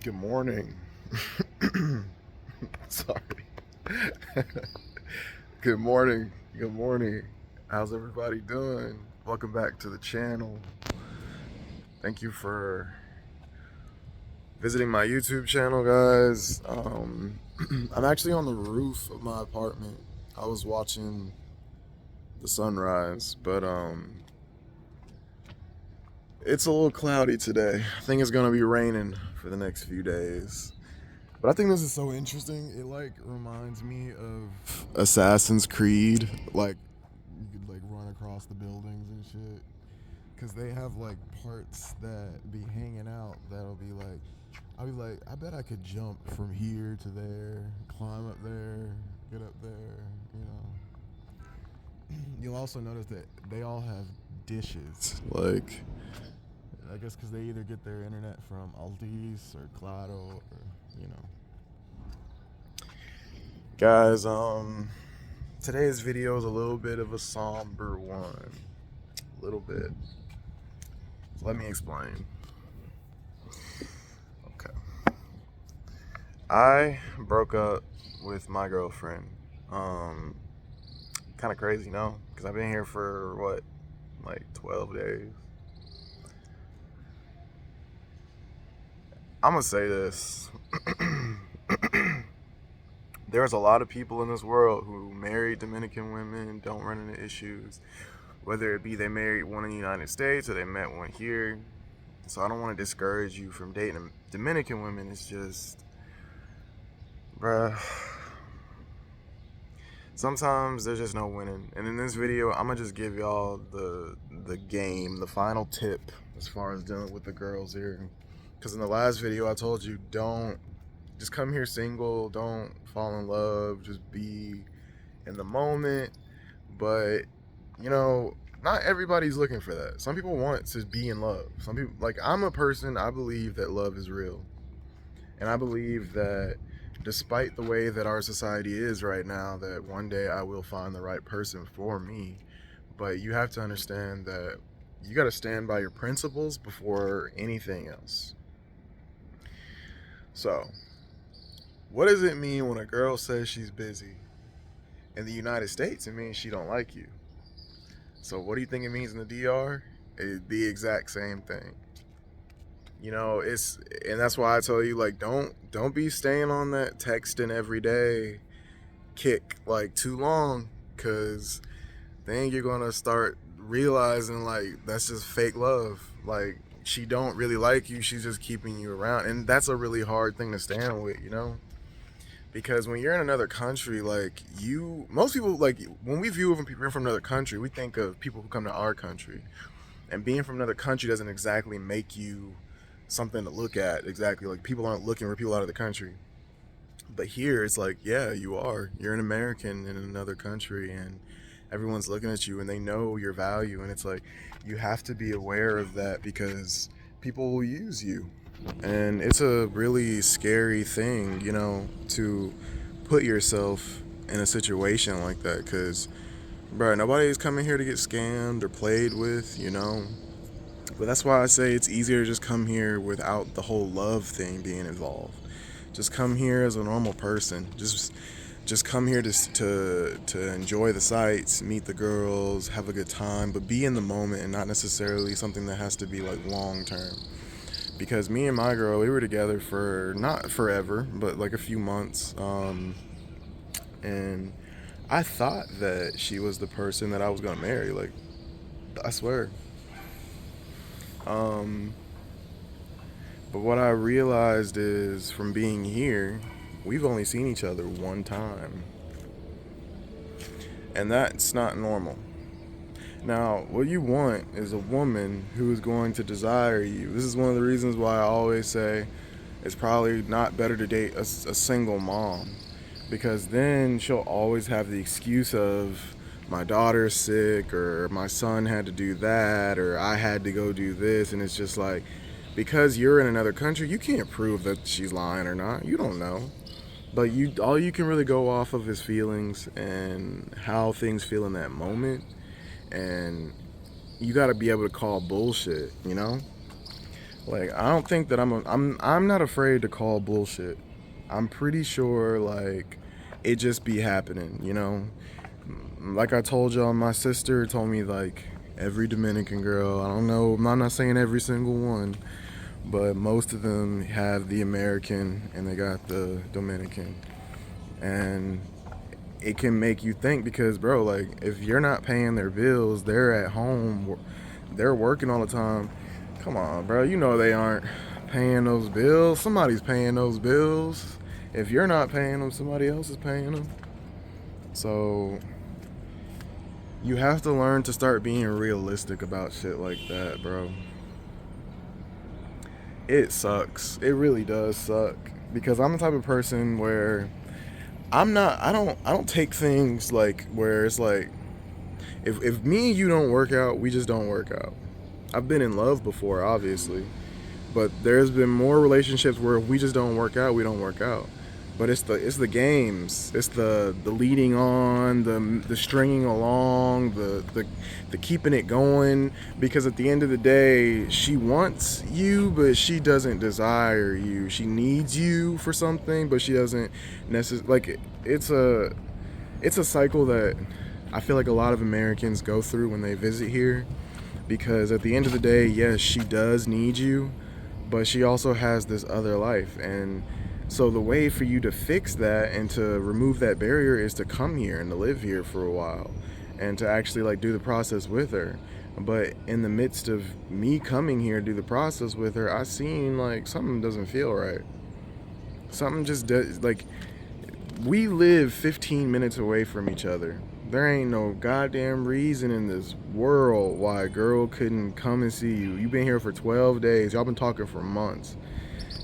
Good morning. Sorry. Good morning. Good morning. How's everybody doing? Welcome back to the channel. Thank you for visiting my YouTube channel, guys. I'm actually on the roof of my apartment. I was watching the sunrise, but it's a little cloudy today. I think it's gonna be raining for the next few days. But I think this is so interesting. It reminds me of Assassin's Creed. You could run across the buildings and shit. Cause they have parts that be hanging out that'll be I'll be like, I bet I could jump from here to there, climb up there, get up there. You'll also notice that they all have dishes. I guess because they either get their internet from Altis or Claro or. Guys, today's video is a little bit of a somber one. A little bit. So let me explain. Okay. I broke up with my girlfriend. Kind of crazy, no? Because I've been here for 12 days. I'm gonna say this. There's a lot of people in this world who marry Dominican women, don't run into issues. Whether it be they married one in the United States or they met one here. So I don't want to discourage you from dating Dominican women. It's just, bruh, sometimes there's just no winning. And in this video, I'm gonna just give y'all the final tip as far as dealing with the girls here. Because in the last video, I told you, don't just come here single, don't fall in love, just be in the moment. But not everybody's looking for that. Some people want to be in love. Some people, I'm a person, I believe that love is real. And I believe that despite the way that our society is right now, that one day I will find the right person for me. But you have to understand that you got to stand by your principles before anything else. So, what does it mean when a girl says she's busy? In the United States, it means she don't like you. So what do you think it means in the DR? It's the exact same thing. And that's why I tell you, don't be staying on that texting every day kick too long, because then you're gonna start realizing that's just fake love. She don't really like you, she's just keeping you around, and that's a really hard thing to stand with, because when you're in another country, most people, when we view people from another country, we think of people who come to our country, and being from another country doesn't exactly make you something to look at. Exactly, people aren't looking for people out of the country. But here it's yeah, you're an American in another country, and everyone's looking at you and they know your value, and it's you have to be aware of that, because people will use you. And it's a really scary thing, to put yourself in a situation like that, because bro, nobody's coming here to get scammed or played with. But that's why I say it's easier to just come here without the whole love thing being involved. Just come here as a normal person. Just come here to enjoy the sights, meet the girls, have a good time, but be in the moment, and not necessarily something that has to be long term. Because me and my girl, we were together for not forever, but a few months, and I thought that she was the person that I was gonna marry. I swear. But what I realized is, from being here, we've only seen each other one time. And that's not normal. Now, what you want is a woman who is going to desire you. This is one of the reasons why I always say it's probably not better to date a single mom. Because then she'll always have the excuse of, my daughter's sick, or my son had to do that, or I had to go do this. And it's just because you're in another country, you can't prove that she's lying or not. You don't know. But all you can really go off of is feelings and how things feel in that moment. And you got to be able to call bullshit. Like, I don't think that I'm not afraid to call bullshit. I'm pretty sure like it just be happening, you know? Like I told y'all, my sister told me like every Dominican girl, I don't know, I'm not saying every single one, but most of them have the American and they got the Dominican. And it can make you think because, bro, like if you're not paying their bills, they're at home, they're working all the time. Come on, bro, you know they aren't paying those bills. Somebody's paying those bills. If you're not paying them, somebody else is paying them. So you have to learn to start being realistic about shit like that, bro. It sucks. It really does suck because I'm the type of person where I don't take things like where it's like if me and you don't work out, we just don't work out. I've been in love before, obviously, but there's been more relationships where if we just don't work out, we don't work out. But it's the games, it's the leading on, the stringing along, the keeping it going. Because at the end of the day, she wants you, but she doesn't desire you. She needs you for something, but she doesn't necessarily like. It's a cycle that I feel like a lot of Americans go through when they visit here. Because at the end of the day, yes, she does need you, but she also has this other life. And so the way for you to fix that and to remove that barrier is to come here and to live here for a while and to actually like do the process with her. But in the midst of me coming here to do the process with her, I seen like something doesn't feel right. Something just does. Like, we live 15 minutes away from each other. There ain't no goddamn reason in this world why a girl couldn't come and see you. You've been here for 12 days. Y'all been talking for months.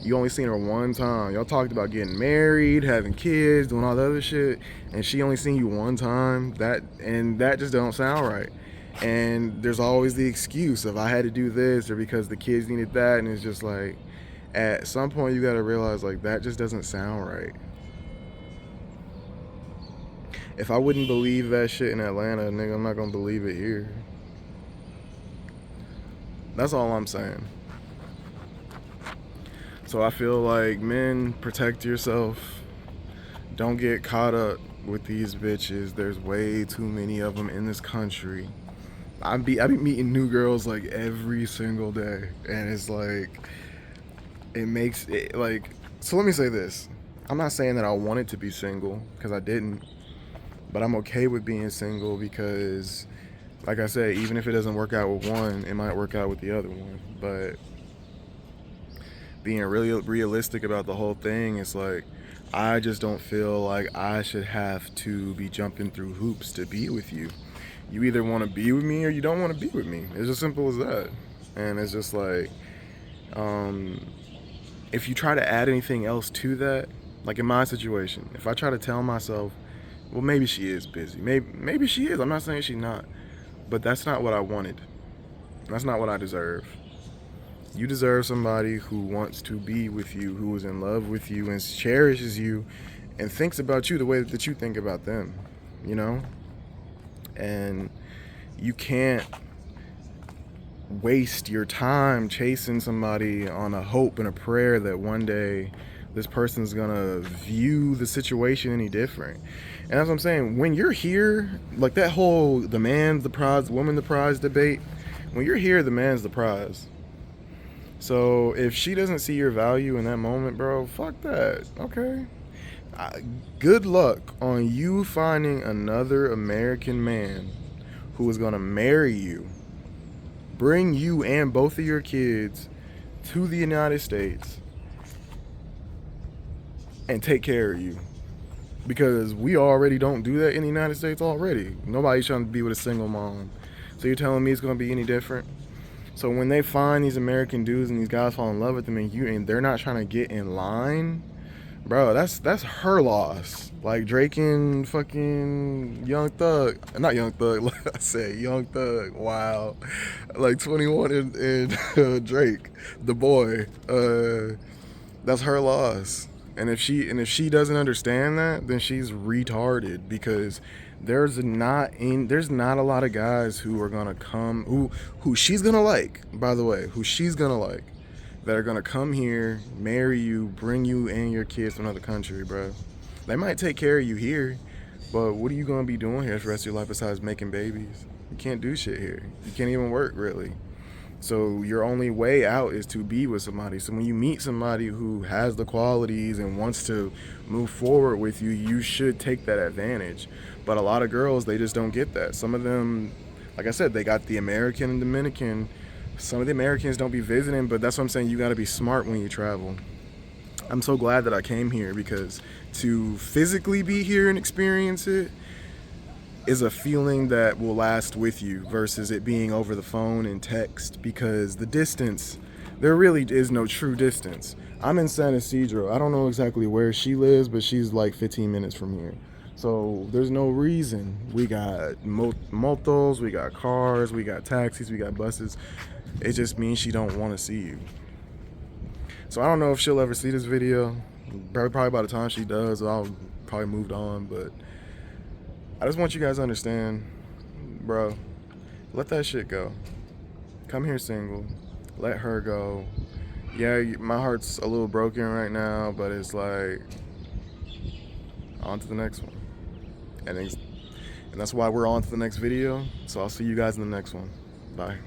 You only seen her one time. Y'all talked about getting married, having kids, doing all the other shit, and she only seen you one time. That just don't sound right. And there's always the excuse of I had to do this or because the kids needed that, and it's just like at some point you gotta realize like that just doesn't sound right. If I wouldn't believe that shit in Atlanta, nigga, I'm not gonna believe it here. That's all I'm saying. So I feel like men, protect yourself. Don't get caught up with these bitches. There's way too many of them in this country. I be meeting new girls like every single day, and it's like it makes it like. So let me say this. I'm not saying that I wanted to be single because I didn't, but I'm okay with being single because, like I said, even if it doesn't work out with one, it might work out with the other one. But being really realistic about the whole thing, it's like I just don't feel like I should have to be jumping through hoops to be with you. You either want to be with me or you don't want to be with me. It's as simple as that. And it's just like, if you try to add anything else to that, like in my situation, if I try to tell myself, well, maybe she is busy. Maybe she is. I'm not saying she's not. But that's not what I wanted. That's not what I deserve. You deserve somebody who wants to be with you, who is in love with you and cherishes you and thinks about you the way that you think about them, you know? And you can't waste your time chasing somebody on a hope and a prayer that one day this person's gonna view the situation any different. And that's what I'm saying. When you're here, like that whole the man's the prize, woman the prize debate, when you're here, the man's the prize. So if she doesn't see your value in that moment, bro, fuck that. Okay. Good luck on you finding another American man who is going to marry you, bring you and both of your kids to the United States, and take care of you. Because we already don't do that in the United States already. Nobody's trying to be with a single mom. So you're telling me it's going to be any different? So when they find these American dudes and these guys fall in love with them and they're not trying to get in line, bro, that's her loss. Like Drake and fucking Young Thug, not Young Thug, like I said, Young Thug. Wow, like 21 and Drake, the boy. That's her loss. And if she doesn't understand that, then she's retarded because there's not a lot of guys who are gonna come who she's gonna like, by the way, who she's gonna like, that are gonna come here, marry you, bring you and your kids to another country, bro. They might take care of you here, but what are you gonna be doing here for the rest of your life besides making babies? You can't do shit here. You can't even work, really. So your only way out is to be with somebody. So when you meet somebody who has the qualities and wants to move forward with you, you should take that advantage. But a lot of girls, they just don't get that. Some of them, like I said, they got the American and Dominican. Some of the Americans don't be visiting, but that's what I'm saying. You got to be smart when you travel. I'm so glad that I came here, because to physically be here and experience it is a feeling that will last with you versus it being over the phone and text, because the distance, there really is no true distance. I'm in San Isidro. I don't know exactly where she lives, but she's like 15 minutes from here. So there's no reason. We got motos, we got cars, we got taxis, we got buses. It just means she don't want to see you. So I don't know if she'll ever see this video. Probably by the time she does, I'll probably moved on, but I just want you guys to understand, bro, let that shit go. Come here single. Let her go. Yeah, my heart's a little broken right now, but it's like, on to the next one. And that's why we're on to the next video. So I'll see you guys in the next one. Bye.